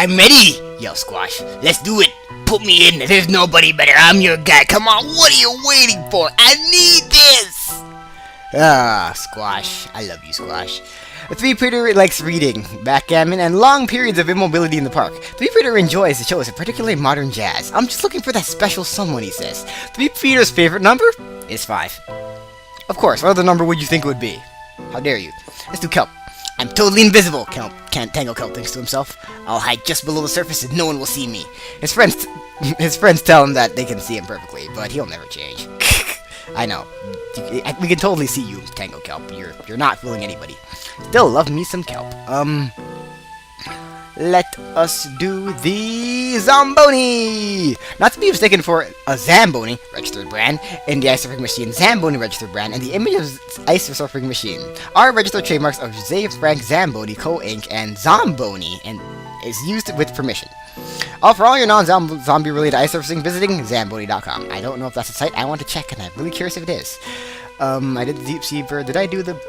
I'm ready! Yo, Squash, let's do it! Put me in, there's nobody better, I'm your guy, come on, what are you waiting for? I need this! Ah, Squash, I love you, Squash. The three-peater likes reading, backgammon, and long periods of immobility in the park. Three-peater enjoys the shows, particularly modern jazz. I'm just looking for that special someone, he says. Three-peater's favorite number is 5. Of course, what other number would you think it would be? How dare you? Let's do Kelp. I'm totally invisible, Tango Kelp thinks to himself. I'll hide just below the surface and no one will see me. His friends tell him that they can see him perfectly, but he'll never change. I know. We can totally see you, Tango Kelp. You're not fooling anybody. Still love me some Kelp. Let us do the Zom-bowling! Not to be mistaken for a Zam-bowling, registered brand, in the ice surfing machine, Zam-bowling registered brand, and the image of ice surfing machine are registered trademarks of Jose Frank Zamboni Co. Inc. and Zom-bowling, and is used with permission. For all your non-zombie related ice surfing, visiting Zamboni.com. I don't know if that's a site. I want to check, and I'm really curious if it is. I did the Deep Sea Bird. Did I do the...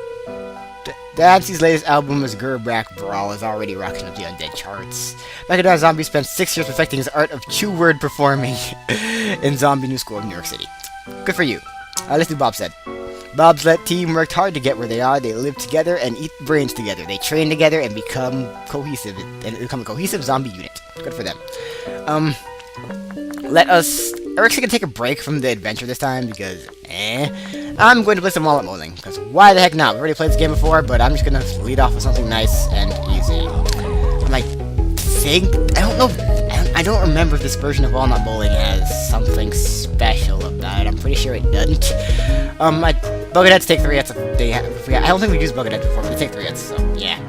Dancy's latest album is Gerbrack Brawl is already rocking up the undead charts. Megadon Zombie spent 6 years perfecting his art of chew word performing in Zombie New School of New York City. Good for you. Let's do Bobsled. Bobsled team worked hard to get where they are. They live together and eat brains together. They train together and become cohesive a cohesive zombie unit. Good for them. Eric's gonna take a break from the adventure this time because, I'm going to play some Wallet Bowling, because why the heck not? We've already played this game before, but I'm just gonna lead off with something nice and easy. I don't remember if this version of Walnut Bowling has something special about it. I'm pretty sure it doesn't. Bucketheads take 3 hits. I don't think we've used Bucketheads before, but they take 3 hits, so yeah.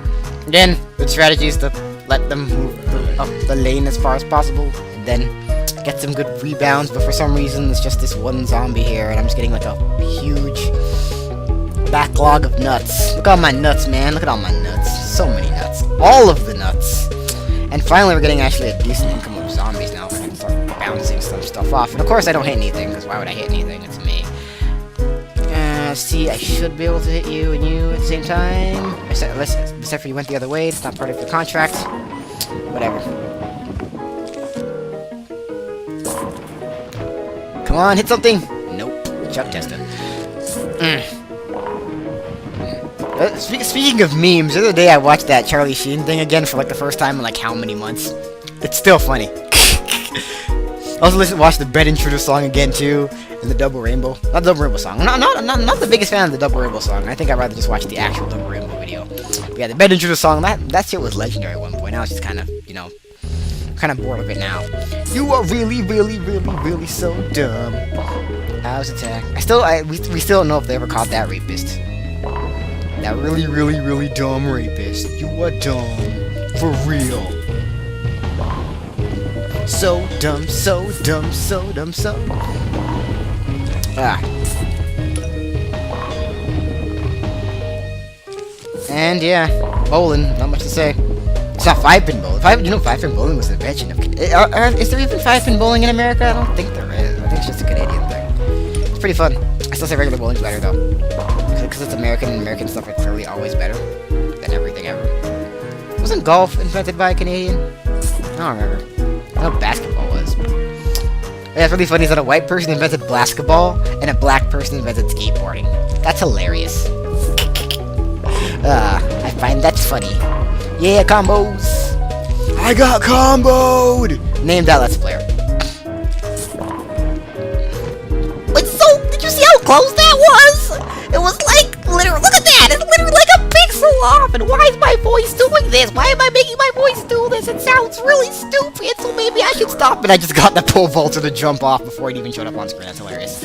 Then, the strategy is to let them move up the lane as far as possible, and then get some good rebounds, but for some reason it's just this one zombie here, and I'm just getting like a huge backlog of nuts. Look at all my nuts, man. Look at all my nuts. So many nuts. All of the nuts. And finally we're getting actually a decent income of zombies now. I can start bouncing some stuff off. And of course I don't hit anything, because why would I hit anything? It's me. See, I should be able to hit you and you at the same time. Except for you went the other way. It's not part of your contract. Whatever. Come on, hit something! Nope. Chuck Testa. Speaking of memes, the other day I watched that Charlie Sheen thing again for like the first time in like how many months. It's still funny. I also watched the Bed Intruder song again too, and the Double Rainbow. Not the Double Rainbow song. Not the biggest fan of the Double Rainbow song. I think I'd rather just watch the actual Double Rainbow video. But yeah, the Bed Intruder song, that shit was legendary at one point. Now it's just kind of, kind of bored of it now. You are really, really, really, really so dumb. How's attack? We still don't know if they ever caught that rapist. That really, really, really dumb rapist. You are dumb. For real. So dumb, so dumb, so dumb, so... And yeah, bowling, not much to say. It's not 5-pin bowling. 5-pin bowling was the invention of... Is there even 5-pin bowling in America? I don't think there is. I think it's just a Canadian thing. It's pretty fun. I still say regular bowling's better, though. Because it's American, and American stuff are clearly always better than everything ever. Wasn't golf invented by a Canadian? I don't remember. I know basketball was. Yeah, it's really funny that a white person invented basketball, and a black person invented skateboarding. That's hilarious. I find that funny. Yeah, combos! I got comboed! Name that Let's Player. Wait, so, did you see how close that was? It was like, literally, look at that! It's literally like a pixel off! And why is my voice doing this? Why am I making my voice do this? It sounds really stupid, so maybe I should stop. And I just got the pole vaulter to jump off before it even showed up on screen. That's hilarious.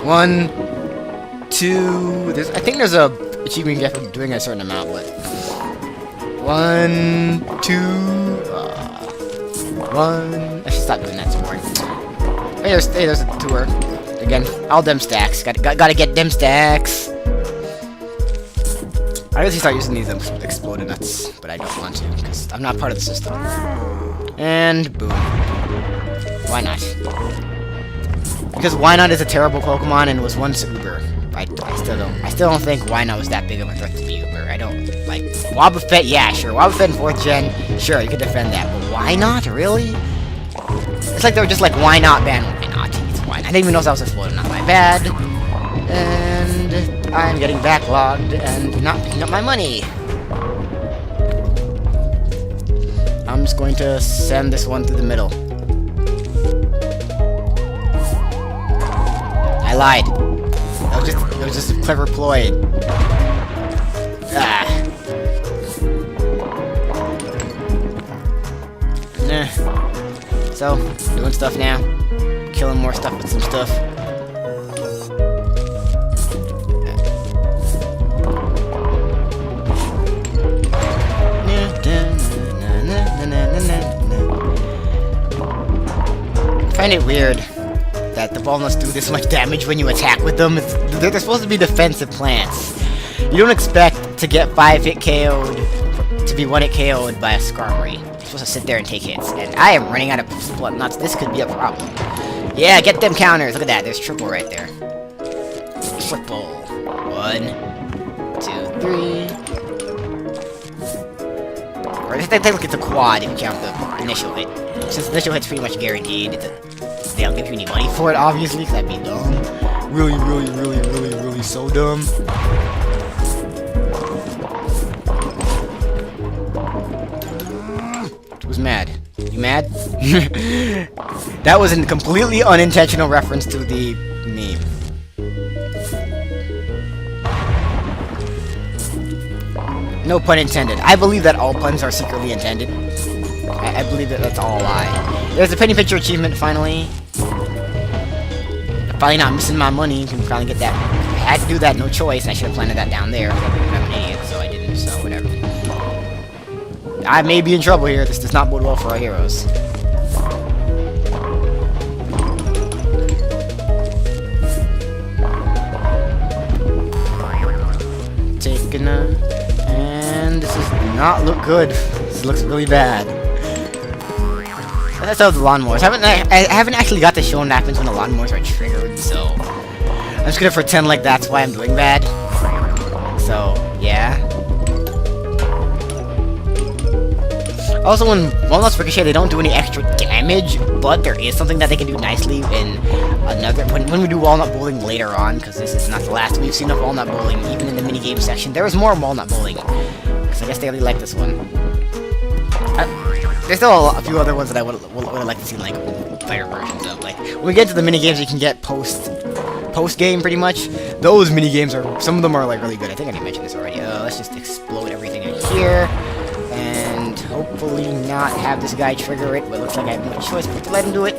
1, 2... I think there's a achievement you get for doing a certain amount, but... 1, 2... 1... I should stop doing that, it's boring. Hey, there's a tour. Again, all them stacks. Gotta get them stacks. I guess you start using these exploded nuts, but I don't want to, because I'm not part of the system. And boom. Why not? Because why not is a terrible Pokemon and was once Uber. I still don't think Why Not was that big of a threat to the Uber. I don't, like, Wobbuffet, yeah, sure. Wobbuffet in 4th gen, sure, you could defend that. But why not? Really? It's like they were just like, why not ban? Why not? It's why not. I didn't even know that was exploding. Not my bad. And I'm getting backlogged and not picking up my money. I'm just going to send this one through the middle. I lied. It was just a clever ploy. Ah. Nah. So, doing stuff now. Killing more stuff with some stuff. I find it weird that the walnuts do this much damage when you attack with them. They're supposed to be defensive plants. You don't expect to get 5-hit KO'd, to be 1-hit KO'd by a Skarmory. You're supposed to sit there and take hits. And I am running out of blood nuts. This could be a problem. Yeah, get them counters. Look at that. There's triple right there. Triple. 1, 2, 3. Or I think it's a quad if you count the initial hit. Since the initial hit's pretty much guaranteed, they don't give you any money for it, obviously, because that'd be dumb. Really so dumb. Who's mad? You mad? That was a completely unintentional reference to the meme. No pun intended. I believe that all puns are secretly intended. I believe that that's all a lie. There's a penny picture achievement, finally. I'm finally not missing my money. You can finally get that. I had to do that, no choice. I should have planted that down there. I'm an idiot, so I didn't, so whatever. I may be in trouble here. This does not bode well for our heroes. Taking a... And this does not look good. This looks really bad. That's how the lawnmowers. I haven't actually got to show what happens when the lawnmowers are triggered, so I'm just gonna pretend like that's why I'm doing bad. So yeah. Also, when walnuts ricochet, they don't do any extra damage, but there is something that they can do nicely in another when we do walnut bowling later on, because this is not the last we've seen of walnut bowling. Even in the minigame section, there was more walnut bowling, because I guess they really like this one. There's still a few other ones that I would like to see, like, better versions of. Like, when we get to the minigames you can get post-game, pretty much. Those minigames are, some of them are, like, really good. I think I didn't mention this already. Let's just explode everything in here. And hopefully not have this guy trigger it, but it looks like I have no choice but to let him do it.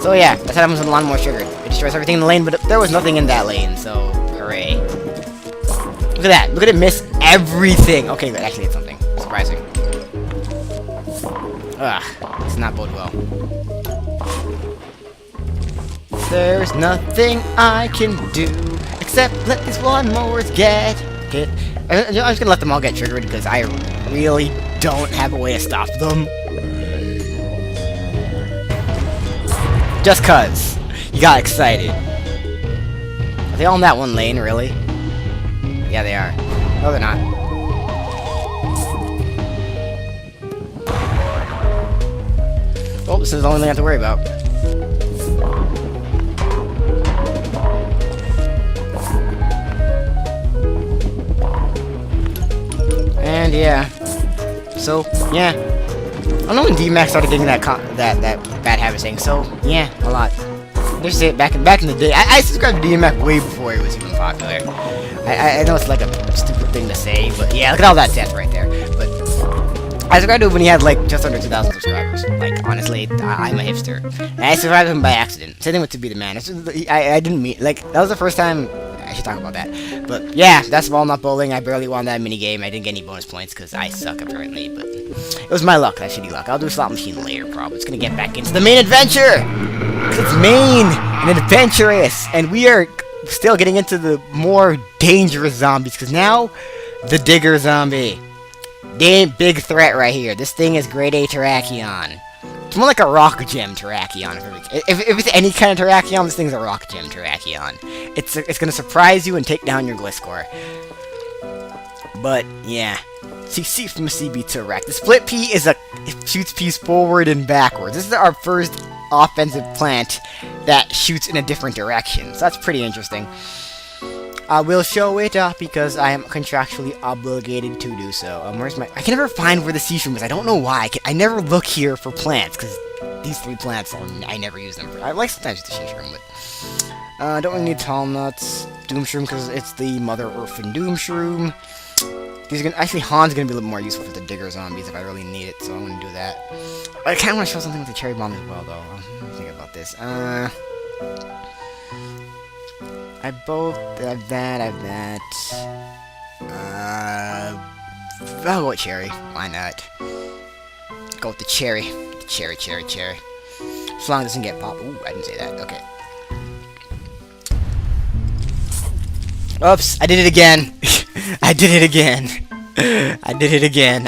So yeah, that's what happens when the lawnmower triggered. It destroys everything in the lane, but there was nothing in that lane, so hooray. Look at that. Look at it miss everything. Okay, good. Actually, it's something. Surprising. Ugh, this does not bode well. There's nothing I can do except let these lawnmowers get hit. I'm just gonna let them all get triggered because I really don't have a way to stop them. Just cuz. You got excited. Are they all in that one lane, really? Yeah, they are. No, they're not. Oh, this is the only thing I have to worry about. And yeah. So, yeah. I don't know when D-Max started getting that bad habit thing, so yeah, a lot. This is it, back in the day. I subscribed to D-Max way before he was even popular. I know it's like a stupid thing to say, but yeah, look at all that death right there. But I subscribed to him when he had like just under 2,000 subscribers. Like, honestly, I'm a hipster. And I subscribed to him by accident. Same thing with To Be the Man. I didn't mean, like, that was the first time. I should talk about that. But yeah, that's walnut bowling. I barely won that minigame. I didn't get any bonus points because I suck apparently, but it was my luck, that shitty luck. I'll do Slot Machine later, probably. It's gonna get back into the main adventure! Because it's main and adventurous, and we are still getting into the more dangerous zombies, because now, the Digger Zombie. Big threat right here. This thing is Grade A Terrakion. It's more like a rock gem Terrakion. If it's any kind of Terrakion, this thing's a rock gem Terrakion. It's gonna surprise you and take down your Gliscor. But yeah, CC from CB to Rack. The Split Pea it shoots peas forward and backwards. This is our first offensive plant that shoots in a different direction. So that's pretty interesting. I will show it off because I am contractually obligated to do so. Where's my... I can never find where the Seashroom is. I don't know why. I never look here for plants, because these 3 plants, I never use them. I like sometimes the Seashroom, but... I don't really need Tall Nuts, Doomshroom, because it's the Mother Earth and Doomshroom. Actually, Han's going to be a little more useful for the Digger Zombies if I really need it, so I'm going to do that. I kind of want to show something with the Cherry Bomb as well, though. Let me think about this. I both have that, I'll go with Cherry. Why not? Go with the Cherry. Cherry. As long as it doesn't get popped. Ooh, I didn't say that. Okay. Oops, I did it again. I did it again.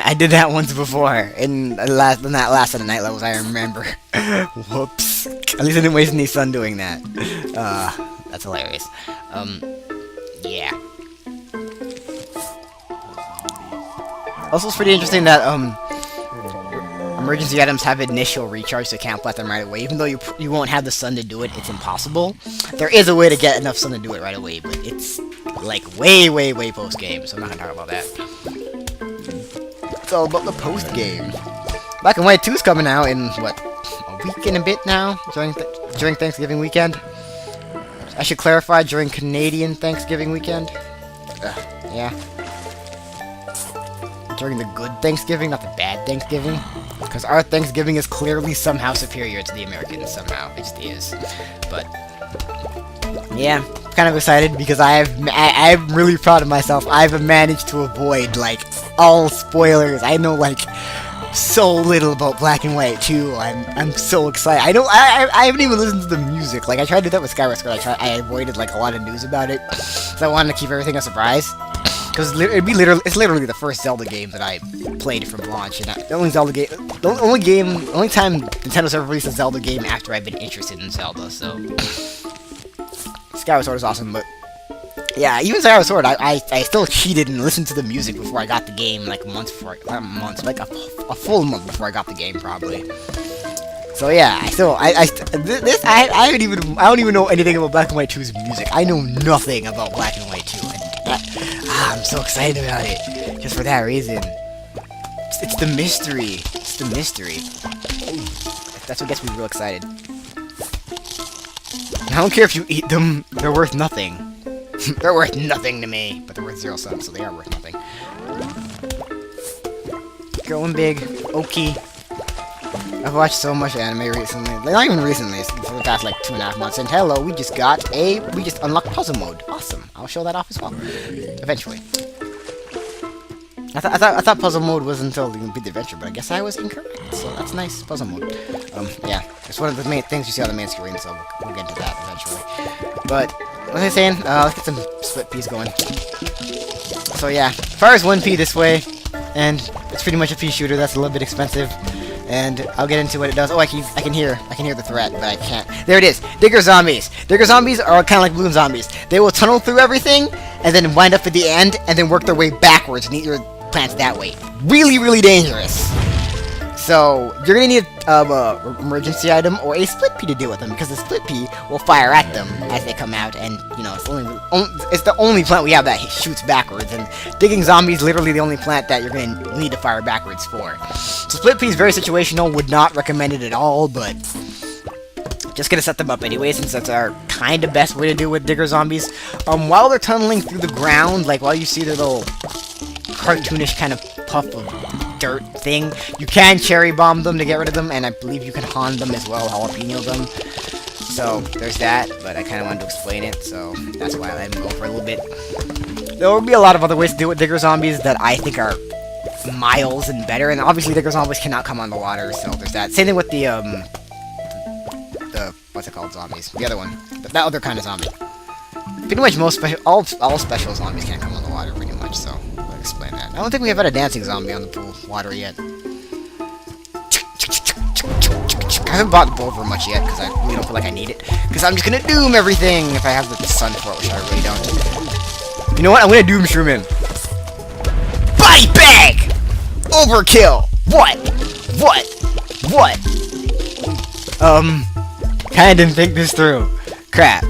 I did that once before. In that last of the night levels, I remember. Whoops. At least I didn't waste any sun doing that. That's hilarious. Yeah. Also, it's pretty interesting that, emergency items have initial recharge, so you can't plant them right away. Even though you won't have the sun to do it, it's impossible. There is a way to get enough sun to do it right away, but it's, like, way post-game, so I'm not gonna talk about that. It's all about the post-game. Black and White 2's coming out in, what, a week and a bit now? During Thanksgiving weekend? I should clarify, during Canadian Thanksgiving weekend. Yeah. During the good Thanksgiving, not the bad Thanksgiving. Because our Thanksgiving is clearly somehow superior to the Americans, somehow. It just is. But, yeah, kind of excited because I'm really proud of myself. I've managed to avoid, like, all spoilers. I know, like, so little about Black and White 2. I'm so excited. I haven't even listened to the music. Like, I tried to do that with Skyward Sword. I avoided, like, a lot of news about it. So I wanted to keep everything a surprise. Because it's literally the first Zelda game that I played from launch. And the only time Nintendo's ever released a Zelda game after I've been interested in Zelda, so... Skyward Sword is awesome, but... Yeah, even Skyward Sword, I still cheated and listened to the music before I got the game, like months before, like a full month before I got the game, probably. So yeah, I don't even know anything about Black and White 2's music. I know nothing about Black and White 2. I'm so excited about it, just for that reason. It's the mystery. It's the mystery. That's what gets me real excited. I don't care if you eat them; they're worth nothing. They're worth nothing to me, but they're worth 0 cents, so they are worth nothing. Going big, okay. I've watched so much anime recently. Not even recently, for the past like 2.5 months. And hello, we just unlocked puzzle mode. Awesome. I'll show that off as well. Eventually. I thought puzzle mode was until you beat the adventure, but I guess I was incorrect. So that's nice. Puzzle mode. Yeah. It's one of the main things you see on the main screen, so we'll get into that eventually. But, what was I saying? Let's get some split peas going. So yeah, fire is 1p this way, and it's pretty much a pea shooter. That's a little bit expensive. And I'll get into what it does. Oh, I can hear the threat, but I can't. There it is. Digger Zombies. Digger Zombies are kind of like Balloon Zombies. They will tunnel through everything, and then wind up at the end, and then work their way backwards and eat your plants that way. Really dangerous. So, you're gonna need a emergency item or a split pea to deal with them, because the split pea will fire at them as they come out, and, you know, it's the only plant we have that shoots backwards, and digging zombies is literally the only plant that you're gonna need to fire backwards for. So split pea is very situational, would not recommend it at all, but just gonna set them up anyway, since that's our kind of best way to deal with digger zombies. While they're tunneling through the ground, like while you see their little cartoonish kind of puff of dirt thing, you can cherry bomb them to get rid of them, and I believe you can Han them as well, jalapeno them. So there's that, but I kind of wanted to explain it, so that's why I let him go for a little bit. There will be a lot of other ways to deal with digger zombies that I think are miles and better, and obviously digger zombies cannot come on the water, so there's that. Same thing with the what's it called, zombies? The other one, that other kind of zombie. Pretty much all special zombies can't come on the water, pretty much, so I'll explain that. I don't think we have had a dancing zombie on the pool water yet. I haven't bought the Bulver much yet, because I really don't feel like I need it. Because I'm just gonna doom everything if I have the sun for it, which I really don't. You know what? I'm gonna doom shroom him. Body bag! Overkill! What? What? What? Kinda didn't think this through. Crap.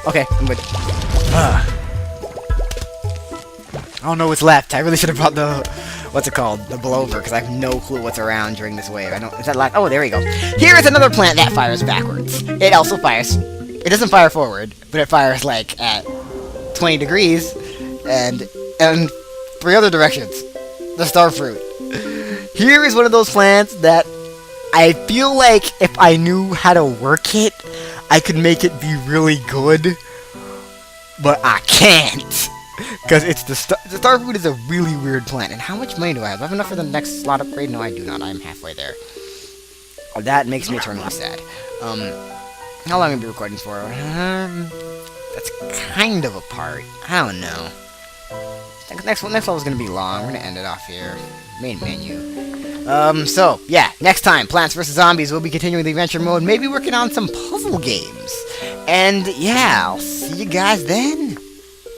Okay, I'm good. I don't know what's left. I really should have brought the, what's it called? The blower, because I have no clue what's around during this wave. I don't, is that like, oh, there we go. Here is another plant that fires backwards. It also fires, it doesn't fire forward, but it fires, like, at 20 degrees, and 3 other directions. The star fruit. Here is one of those plants that I feel like if I knew how to work it, I could make it be really good, but I can't. Because it's the star fruit is a really weird plant. And how much money do I have? Do I have enough for the next slot upgrade? No, I do not. I'm halfway there. That makes me eternally sad. How long am I be recording for? That's kind of a part. I don't know. Next level is gonna be long. We're gonna end it off here. Main menu. So yeah, next time, Plants vs Zombies. We'll be continuing the adventure mode. Maybe working on some puzzle games. And yeah, I'll see you guys then.